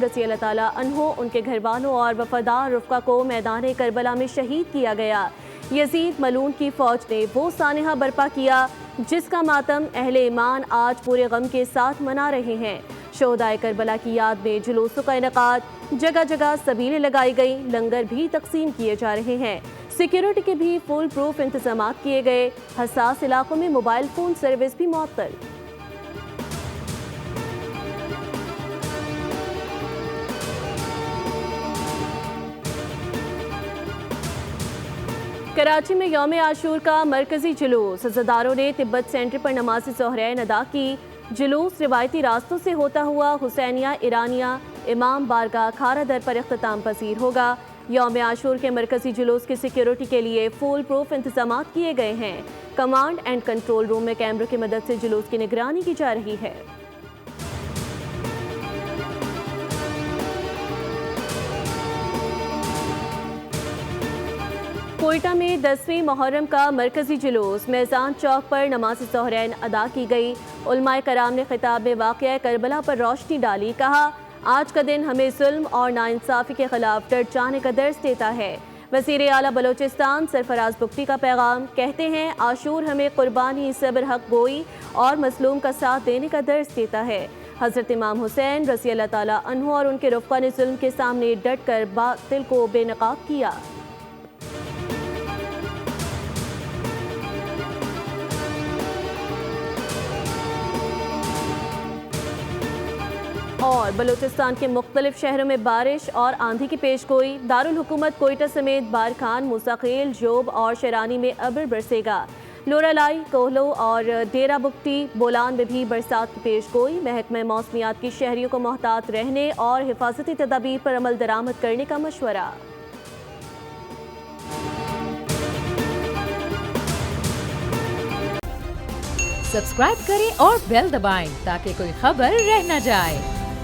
رضی اللہ تعالیٰ عنہ ان کے گھر والوں اور وفادار رفقا کو میدان کربلا میں شہید کیا گیا۔ یزید ملعون کی فوج نے وہ سانحہ برپا کیا جس کا ماتم اہل ایمان آج پورے غم کے ساتھ منا رہے ہیں۔ شہدائے کربلا کی یاد میں جلوسوں کا انعقاد، جگہ جگہ سبیلیں لگائی گئی، لنگر بھی تقسیم کیے جا رہے ہیں۔ سیکیورٹی کے بھی فل پروف انتظامات کیے گئے۔ حساس علاقوں میں موبائل فون سروس بھی معطل۔ کراچی میں یوم عاشور کا مرکزی جلوس، عزاداروں نے تبت سینٹر پر نماز ظہرین ادا کی۔ جلوس روایتی راستوں سے ہوتا ہوا حسینیہ ایرانیہ امام بارگاہ کھارا در پر اختتام پذیر ہوگا۔ یوم عاشور کے مرکزی جلوس کی سیکیورٹی کے لیے فول پروف انتظامات کیے گئے ہیں۔ کمانڈ اینڈ کنٹرول روم میں کیمروں کی مدد سے جلوس کی نگرانی کی جا رہی ہے۔ کوئٹہ میں 10ویں محرم کا مرکزی جلوس، میزان چوک پر نماز ظہرین ادا کی گئی۔ علماء کرام نے خطاب میں واقعہ کربلا پر روشنی ڈالی، کہا آج کا دن ہمیں ظلم اور ناانصافی کے خلاف ڈٹ جانے کا درس دیتا ہے۔ وزیر اعلیٰ بلوچستان سرفراز بگٹی کا پیغام، کہتے ہیں عاشور ہمیں قربانی، صبر، حق گوئی اور مظلوم کا ساتھ دینے کا درس دیتا ہے۔ حضرت امام حسین رضی اللہ تعالیٰ عنہ اور ان کے رفقا نے ظلم کے سامنے ڈٹ کر باطل کو بے نقاب کیا۔ اور بلوچستان کے مختلف شہروں میں بارش اور آندھی کی پیش گوئی۔ دارالحکومت کوئٹہ سمیت بارکھان، موسیٰ خیل، جوب اور شیرانی میں ابر برسے گا۔ لورالائی، کوہلو اور ڈیرہ بگٹی، بولان میں بھی برسات کی پیش گوئی۔ محکمہ موسمیات کی شہریوں کو محتاط رہنے اور حفاظتی تدابیر پر عمل درآمد کرنے کا مشورہ۔ سبسکرائب کریں اور بیل دبائیں تاکہ کوئی خبر رہ نہ جائے۔